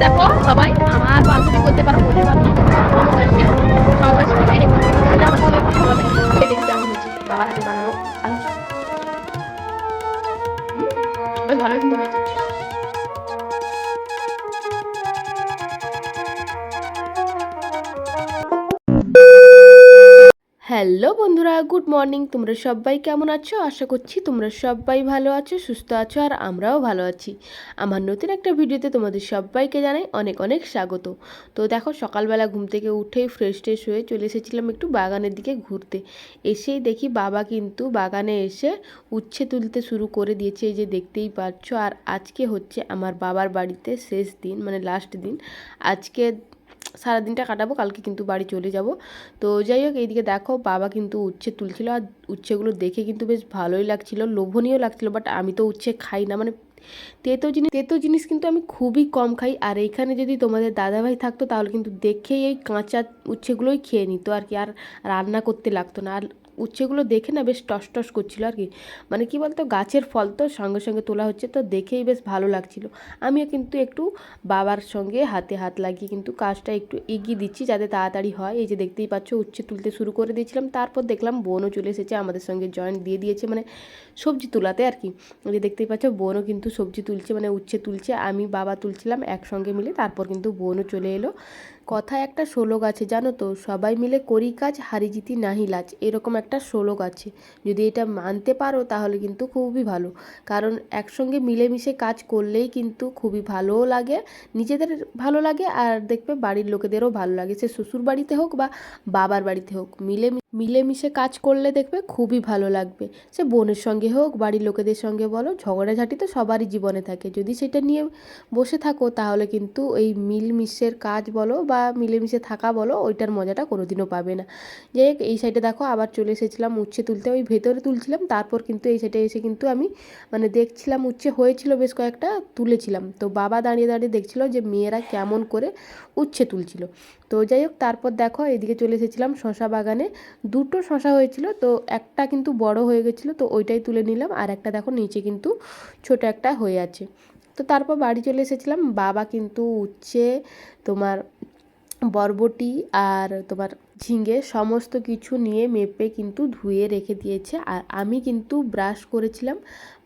দেখো সবাই আমার বান্ধবী করতে পারো বোনের বান্ধবী বাবার হাতে বানানো ভালো কিন্তু হয়েছে। হ্যালো বন্ধুরা, গুড মর্নিং। তোমরা সবাই কেমন আছো? আশা করছি তোমরা সবাই ভালো আছো, সুস্থ আছো, আর আমরাও ভালো আছি। আমার নতুন একটা ভিডিওতে তোমাদের সবাইকে জানাই অনেক অনেক স্বাগত। তো দেখো, সকালবেলা ঘুম থেকে উঠেই ফ্রেশ ট্রেশ হয়ে চলে এসেছিলাম একটু বাগানের দিকে ঘুরতে। এসেই দেখি বাবা কিন্তু বাগানে এসে উচ্ছে তুলতে শুরু করে দিয়েছে, এই যে দেখতেই পাচ্ছ। আর আজকে হচ্ছে আমার বাবার বাড়িতে শেষ দিন, মানে লাস্ট দিন। আজকে সারাদিনটা কাটাবো, কালকে কিন্তু বাড়ি চলে যাব। তো যাই হোক, এইদিকে দেখো বাবা কিন্তু উচ্ছে তুলছিল, আর উচ্ছেগুলো দেখে কিন্তু বেশ ভালোই লাগছিল, লোভনীয় লাগছিল। বাট আমি তো উচ্ছে খাই না, মানে তেতো জিনিস কিন্তু আমি খুবই কম খাই। আর এইখানে যদি তোমাদের দাদাভাই থাকতো তাহলে কিন্তু দেখেই এই কাঁচা উচ্ছেগুলোই খেয়ে নিত আর কি, আর রান্না করতে লাগতো না। আর উচ্ছেগুলো দেখে না বেশ টস টস করছিল আর কি, মানে কি বলতো, গাছের ফল তো সঙ্গে সঙ্গে তোলা হচ্ছে, তো দেখেই বেশ ভালো লাগছিল। আমিও কিন্তু একটু বাবার সঙ্গে হাতে হাত লাগিয়ে কিন্তু কাজটা একটু এগিয়ে দিচ্ছি যাতে তাড়াতাড়ি হয়। এই যে দেখতেই পাচ্ছ উচ্ছে তুলতে শুরু করে দিয়েছিলাম, তারপর দেখলাম বোনও চলে এসেছে আমাদের সঙ্গে জয়েন্ট দিয়ে দিয়েছে, মানে সবজি তোলাতে আর কি। এই যে দেখতেই পাচ্ছ বোনও কিন্তু সবজি তুলছে, মানে উচ্ছে তুলছে, আমি বাবা তুলছিলাম একসঙ্গে মিলে। তারপর কিন্তু বোনও চলে এলো। কথায় একটা শ্লোক আছে জানো তো, সবাই মিলে করি কাজ, হারি জিতি নাহি লাজ, এরকম একটা শ্লোক আছে। যদি এটা মানতে পারো তাহলে কিন্তু খুবই ভালো, কারণ একসঙ্গে মিলেমিশে কাজ করলেই কিন্তু খুবই ভালোও লাগে, নিজেদের ভালো লাগে, আর দেখবে বাড়ির লোকেদেরও ভালো লাগে। সে শ্বশুর বাড়িতে হোক বা বাবার বাড়িতে হোক, মিলেমিশে কাজ করলে দেখবে খুবই ভালো লাগবে। সে বোনের সঙ্গে হোক, বাড়ির লোকেদের সঙ্গে বলো, ঝগড়াঝাটি তো সবারই জীবনে থাকে। যদি সেটা নিয়ে বসে থাকো তাহলে কিন্তু এই মিলমিশের কাজ বলো বা মিলেমিশে থাকা বলো, ওইটার মজাটা কোনোদিনও পাবে না। যাই হোক, এই সাইডে দেখো আবার চলে এসেছিলাম উচ্ছে তুলতে, ওই ভেতরে তুলছিলাম, তারপর কিন্তু এই সাইডে এসে কিন্তু আমি মানে দেখছিলাম উচ্ছে হয়েছিল বেশ কয়েকটা, তুলেছিলাম। তো বাবা দাঁড়িয়ে দাঁড়িয়ে দেখছিল যে মেয়েরা কেমন করে উচ্ছে তুলছিল। তো যাই হোক, তারপর দেখো এদিকে চলে এসেছিলাম শশা বাগানে। দুটো শশা হয়েছিল, তো একটা কিন্তু বড় হয়ে গেছিলো, তো ওইটাই তুলে নিলাম, আর একটা দেখো নিচে কিন্তু ছোট একটা হয়ে আছে। তো তারপর বাড়ি চলে এসেছিলাম। বাবা কিন্তু উচ্ছে, তোমার বরবটি আর তোমার ঝিঙে সমস্ত কিছু নিয়ে মেপে কিন্তু ধুয়ে রেখে দিয়েছে। আর আমি কিন্তু ব্রাশ করেছিলাম।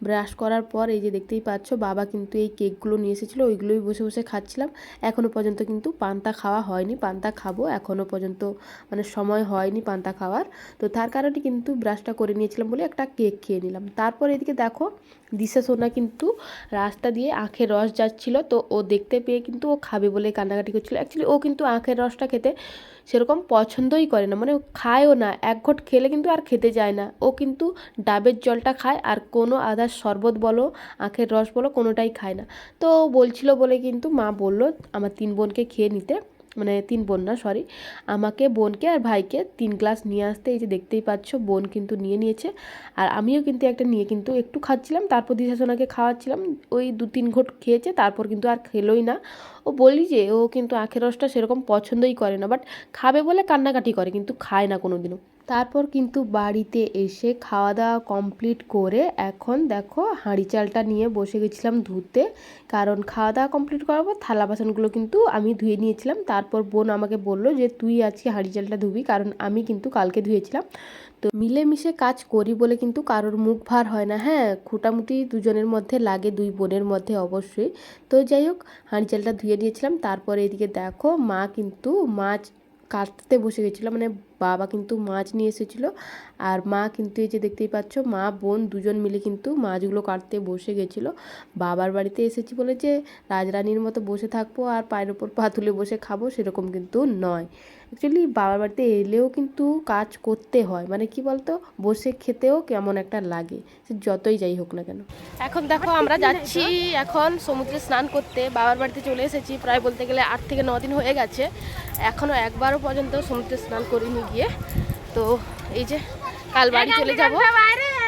ব্রাশ করার পর এই যে দেখতেই পাচ্ছ বাবা কিন্তু এই কেকগুলো নিয়ে এসেছিলো, ওইগুলোই বসে বসে খাচ্ছিলাম। এখনও পর্যন্ত কিন্তু পান্তা খাওয়া হয়নি, পান্তা খাবো, এখনও পর্যন্ত মানে সময় হয়নি পান্তা খাওয়ার। তো তার কারণে কিন্তু ব্রাশটা করে নিয়েছিলাম বলে একটা কেক খেয়ে নিলাম। তারপর এদিকে দেখো দিশা সোনা কিন্তু রাস্তা দিয়ে আখের রস যাচ্ছিলো, তো ও দেখতে পেয়ে কিন্তু ও খাবে বলে কান্নাকাটি করছিলো। অ্যাকচুয়ালি ও কিন্তু আখের রসটা খেতে সেরকম পছন্দই করে না, মানে ও খায়ও না, এক ঘট খেলে কিন্তু আর খেতে যায় না। ও কিন্তু ডাবের জলটা খায়, আর কোনো আদার শরবত বলো, আখের রস বলো, কোনোটাই খায় না। তো বলছিল বলে কিন্তু মা বলল আমার 3 বোনকে খেয়ে নিতে, মানে 3 বোন না সরি, আমাকে, বোনকে আর ভাইকে 3 গ্লাস নিয়ে আসতে। এই যে দেখতেই পাচ্ছ বোন কিন্তু নিয়ে নিয়েছে, আর আমিও কিন্তু একটা নিয়ে কিন্তু একটু খাচ্ছিলাম। তারপর দিশা সোনাকে খাওয়াচ্ছিলাম, ওই 2-3 ঘট খেয়েছে, তারপর কিন্তু আর খেলোই না। ও বলি যে ও কিন্তু আখের রসটা সেরকম পছন্দই করে না, বাট খাবে বলে কান্নাকাটি করে, কিন্তু খায় না কোনো দিনও। তারপর কিন্তু বাড়িতে এসে খাওয়া দাওয়া কমপ্লিট করে এখন দেখো হাঁড়ি চালটা নিয়ে বসে গেছিলাম ধুতে, কারণ খাওয়া দাওয়া কমপ্লিট করার পর থালা বাসনগুলো কিন্তু আমি ধুয়ে নিয়েছিলাম। তারপর বোন আমাকে বললো যে তুই আজকে হাঁড়ি চালটা ধুবি, কারণ আমি কিন্তু কালকে ধুয়েছিলাম। তো মিলেমিশে কাজ করি বলে কিন্তু কারোর মুখ ভার হয় না। হ্যাঁ, খুঁটামুটি দুজনের মধ্যে লাগে, 2 বোনের মধ্যে অবশ্যই। তো যাই হোক, হাঁড়ি চালটা ধুয়ে নিয়েছিলাম। তারপরে এদিকে দেখো মা কিন্তু মাছ কাটতে বসে গেছিলো, মানে বাবা কিন্তু মাছ নিয়ে এসেছিলো, আর মা কিন্তু এই যে দেখতেই পাচ্ছ মা বোন দুজন মিলে কিন্তু মাছগুলো কাটতে বসে গেছিলো। বাবার বাড়িতে এসেছি বলে যে রাজরানীর মতো বসে থাকবো আর পায়ের ওপর পা তুলে বসে খাবো, সেরকম কিন্তু নয়। অ্যাকচুয়ালি বাবার বাড়িতে এলেও কিন্তু কাজ করতে হয়, মানে কি বলতো, বসে খেতেও কেমন একটা লাগে, সে যতই যাই হোক না কেন। এখন দেখো আমরা যাচ্ছি এখন সমুদ্রে স্নান করতে। বাবার বাড়িতে চলে এসেছি, প্রায় বলতে গেলে 8 থেকে 9 দিন হয়ে গেছে, এখনও একবারও পর্যন্ত সমুদ্রে স্নান করিনি গিয়ে। তো এই যে কাল বাড়ি চলে যাব,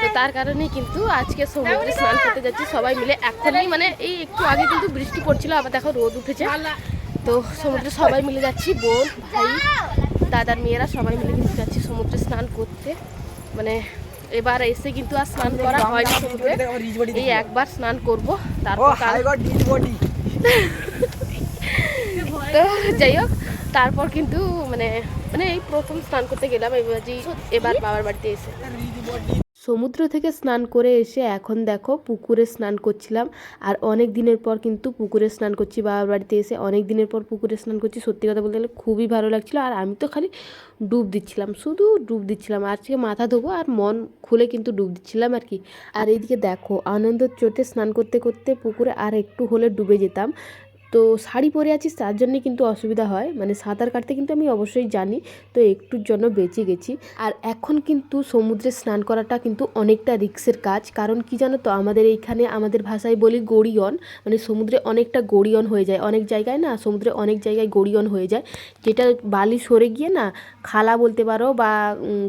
তো তার কারণেই কিন্তু আজকে সমুদ্রে স্নান করতে যাচ্ছি সবাই মিলে। এখনই মানে এই একটু আগে কিন্তু বৃষ্টি পড়ছিল, আবার দেখো রোদ উঠেছে। তো সমুদ্রে সবাই মিলে যাচ্ছি, বোন ভাই দাদার মেয়েরা সবাই মিলে কিন্তু যাচ্ছি সমুদ্রে স্নান করতে। মানে এবার এসে কিন্তু আর স্নান করা হয়নি সমুদ্রে, এই একবার স্নান করব। তারপর তো যাই হোক, তারপর কিন্তু মানে মানে এই প্রথম স্নান করতে গেলাম এবার বাবার বাড়িতে এসে। সমুদ্র থেকে স্নান করে এসে এখন দেখো পুকুরে স্নান করছিলাম। আর অনেক দিনের পর কিন্তু পুকুরে স্নান করছি, বাবার বাড়িতে এসে অনেক দিনের পর পুকুরে স্নান করছি। সত্যি কথা বলতে গেলে খুবই ভালো লাগছিলো। আর আমি তো খালি ডুব দিচ্ছিলাম, শুধু ডুব দিচ্ছিলাম। আজকে মাথা ধোবো আর মন খুলে কিন্তু ডুব দিচ্ছিলাম আর কি। আর এইদিকে দেখো আনন্দের চোটে স্নান করতে করতে পুকুরে আর একটু হলে ডুবে যেতাম। তো শাড়ি পরে আছি তার জন্যে কিন্তু অসুবিধা হয়, মানে সাঁতার কাটতে কিন্তু আমি অবশ্যই জানি, তো একটুর জন্য বেঁচে গেছি। আর এখন কিন্তু সমুদ্রে স্নান করাটা কিন্তু অনেকটা রিস্কের কাজ, কারণ কি জানো তো, আমাদের এইখানে আমাদের ভাষায় বলি গড়িয়ন, মানে সমুদ্রে অনেকটা গড়িয়ন হয়ে যায়। অনেক জায়গায় না সমুদ্রে অনেক জায়গায় গড়িয়ন হয়ে যায়, যেটা বালি সরে গিয়ে না খালা বলতে পারো বা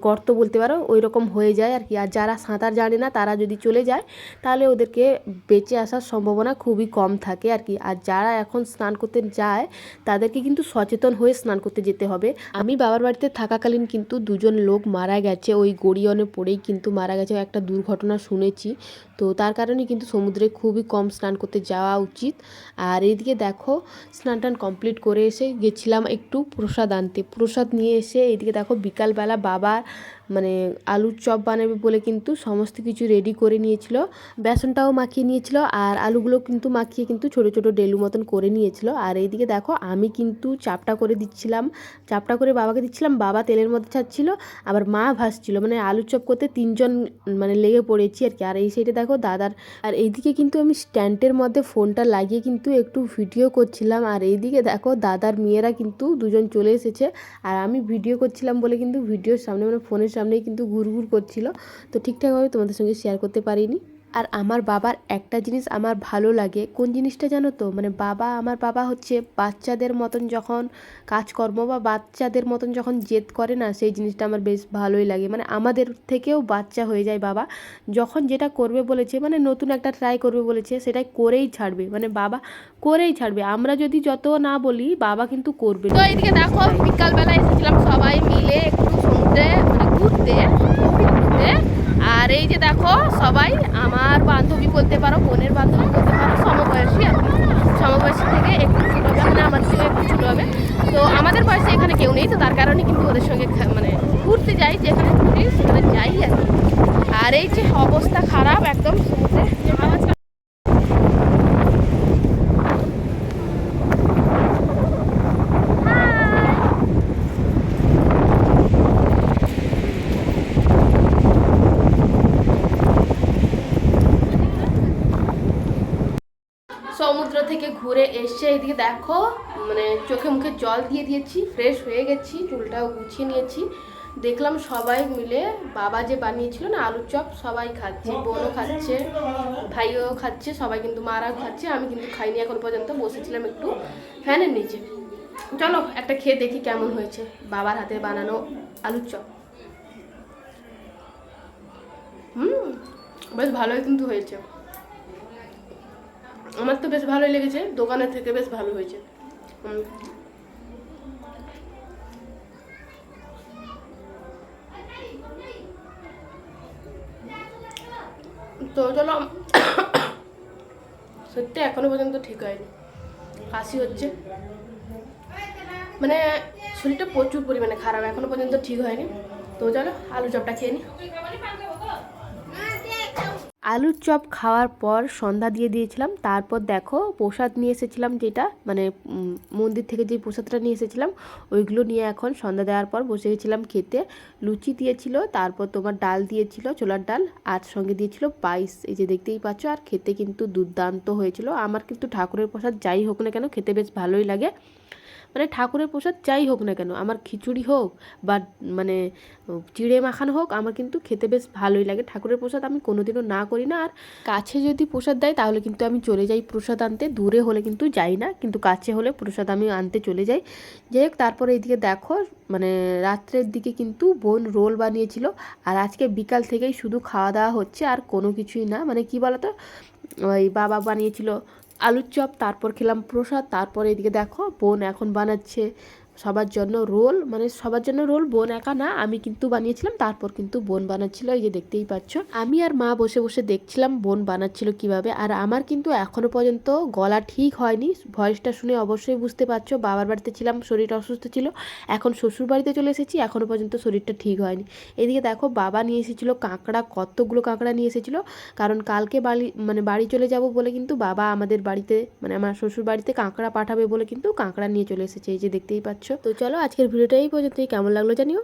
গর্ত বলতে পারো, ওই রকম হয়ে যায় আর কি। আর যারা সাঁতার জানে না তারা যদি চলে যায় তাহলে ওদেরকে বেঁচে আসার সম্ভাবনা খুবই কম থাকে আর কি। আর যারা এখন স্নান করতে যায় তাদেরকে কিন্তু সচেতন হয়ে স্নান করতে যেতে হবে। আমি বাবার বাড়িতে থাকাকালীন কিন্তু দুজন লোক মারা গেছে, ওই গড়িয়নে পড়েই কিন্তু মারা গেছে, একটা দুর্ঘটনা শুনেছি। তো তার কারণে কিন্তু সমুদ্রে খুবই কম স্নান করতে যাওয়া উচিত। আর এইদিকে দেখো স্নান টান কমপ্লিট করে এসে গেছিলাম একটু প্রসাদ আনতে। প্রসাদ নিয়ে এসে এইদিকে দেখো বিকালবেলা বাবা মানে আলুর চপ বানাবে বলে কিন্তু সমস্ত কিছু রেডি করে নিয়েছিল, বেসনটাও মাখিয়ে নিয়েছিল আর আলুগুলো কিন্তু মাখিয়ে কিন্তু ছোটো ছোটো ডেলু মতন করে নিয়েছিল। আর এইদিকে দেখো আমি কিন্তু চাপটা করে দিচ্ছিলাম, চাপটা করে বাবাকে দিচ্ছিলাম, বাবা তেলের মধ্যে ছাড়ছিল, আবার মা ভাসছিল। মানে আলুর চপ করতে তিনজন মানে লেগে পড়েছি আর কি। আর এই সাইডে দেখো দাদার, আর এইদিকে কিন্তু আমি স্ট্যান্ডের মধ্যে ফোনটা লাগিয়ে কিন্তু একটু ভিডিও করছিলাম। আর এইদিকে দেখো দাদার মেয়েরা কিন্তু দুজন চলে এসেছে, আর আমি ভিডিও করছিলাম বলে কিন্তু ভিডিওর সামনে মানে ফোনের সামনেই কিন্তু ঘুরঘুর করছিল, তো ঠিকঠাকভাবে তোমাদের সঙ্গে শেয়ার করতে পারিনি। আর আমার বাবার একটা জিনিস আমার ভালো লাগে, কোন জিনিসটা জানো তো, মানে আমার বাবা হচ্ছে বাচ্চাদের মতন যখন কাজকর্ম বা বাচ্চাদের মতন যখন জেদ করে না, সেই জিনিসটা আমার বেশ ভালোই লাগে। মানে আমাদের থেকেও বাচ্চা হয়ে যায় বাবা, যখন যেটা করবে বলেছে, মানে নতুন একটা ট্রাই করবে বলেছে সেটাই করেই ছাড়বে, মানে বাবা করেই ছাড়বে। আমরা যদি যত না বলি বাবা কিন্তু করবে। তো এইদিকে দেখো বিকালবেলা এসেছিলাম সবাই মিলে একটু সমুদ্রে মানে ঘুরতে। আর এই যে দেখো সবাই আমার বান্ধবী বলতে পারো, বোনের বান্ধবী বলতে পারো, সমবয়সী আর কি। সমবয়সী থেকে একটু ছোটো হবে, মানে আমার থেকে একটু ছোটো হবে। তো আমাদের বয়সে এখানে কেউ নেই, তো তার কারণে কিন্তু ওদের সঙ্গে মানে ঘুরতে যাই, যেখানে ঘুরি সেখানে যাই আর কি। আর এই যে অবস্থা খারাপ একদম সমুদ্রে। সমুদ্র থেকে ঘুরে এসে এদিকে দেখো মানে চোখে মুখে জল দিয়ে দিয়েছি, ফ্রেশ হয়ে গেছি, চুলটাও গুছিয়ে নিয়েছি। দেখলাম সবাই মিলে বাবা যে বানিয়েছিল না আলুর চপ, সবাই খাচ্ছে, বোনও খাচ্ছে, ভাইও খাচ্ছে, সবাই কিন্তু মারাও খাচ্ছে। আমি কিন্তু খাইনি এখন পর্যন্ত, বসেছিলাম একটু ফ্যানের নিচে। চলো একটা খেয়ে দেখি কেমন হয়েছে বাবার হাতে বানানো আলুর চপ। বেশ ভালোই কিন্তু হয়েছে, আমার তো বেশ ভালোই লেগেছে, দোকানের থেকে বেশ ভালো হয়েছে। তো চলো, সত্যি এখনো পর্যন্ত ঠিক হয়নি, কাশি হচ্ছে, মানে শরীরটা প্রচুর পরিমাণে খারাপ, এখনো পর্যন্ত ঠিক হয়নি। তো চলো আলু চপটা খেয়ে নি। আলুর চপ খাওয়ার পর সন্ধ্যা দিয়ে দিয়েছিলাম। তারপর দেখো প্রসাদ নিয়ে এসেছিলাম, যেটা মানে মন্দির থেকে যে প্রসাদটা নিয়ে এসেছিলাম ওইগুলো নিয়ে এখন সন্ধ্যা দেওয়ার পর বসে গেছিলাম খেতে। লুচি দিয়েছিল, তারপর তোমার ডাল দিয়েছিল, ছোলার ডাল, আর সঙ্গে দিয়েছিল পায়েস, এই যে দেখতেই পাচ্ছ। আর খেতে কিন্তু দুর্দান্ত হয়েছিল। আমার কিন্তু ঠাকুরের প্রসাদ যাই হোক না কেন খেতে বেশ ভালোই লাগে, মানে ঠাকুরের প্রসাদ যাই হোক না কেন, আমার খিচুড়ি হোক বা মানে চিড়ে মাখানো হোক, আমার কিন্তু খেতে বেশ ভালোই লাগে। ঠাকুরের প্রসাদ আমি কোনোদিনও না করি না। আর কাছে যদি প্রসাদ দেয় তাহলে কিন্তু আমি চলে যাই প্রসাদ আনতে, দূরে হলে কিন্তু যাই না, কিন্তু কাছে হলে প্রসাদ আমি আনতে চলে যাই। যাই হোক, তারপরে এইদিকে দেখো মানে রাত্রের দিকে কিন্তু বোন রোল বানিয়েছিল। আর আজকে বিকাল থেকেই শুধু খাওয়া দাওয়া হচ্ছে, আর কোনো কিছুই না। মানে কি বলতো, ওই বাবা বানিয়েছিল আলুর চপ, তারপর খেলাম প্রসাদ, তারপরে এদিকে দেখো বোন এখন বানাচ্ছে সবার জন্য রোল, মানে সবার জন্য রোল, বোন একা না, আমি কিন্তু বানিয়েছিলাম, তারপর কিন্তু বোন বানাচ্ছিল, এই যে দেখতেই পাচ্ছ। আমি আর মা বসে বসে দেখছিলাম বোন বানাচ্ছিল কিভাবে। আর আমার কিন্তু এখনো পর্যন্ত গলা ঠিক হয়নি, ভয়েসটা শুনে অবশ্যই বুঝতে পারছো। বাবার বাড়িতে ছিলাম, শরীর অসুস্থ ছিল, এখন শ্বশুর বাড়িতে চলে এসেছি, এখনো পর্যন্ত শরীরটা ঠিক হয়নি। এদিকে দেখো বাবা নিয়ে এসেছিলো কাঁকড়া, কতগুলো কাঁকড়া নিয়ে এসেছিলো, কারণ কালকে বাড়ি চলে যাব বলে কিন্তু বাবা আমাদের বাড়িতে, মানে আমার শ্বশুর বাড়িতে কাঁকড়া পাঠাবে বলে কিন্তু কাঁকড়া নিয়ে চলে এসেছে, এই যে দেখতেই পাচ্ছ। তো চলো আজকের ভিডিওটা এই পর্যন্তই, কেমন লাগলো জানিও।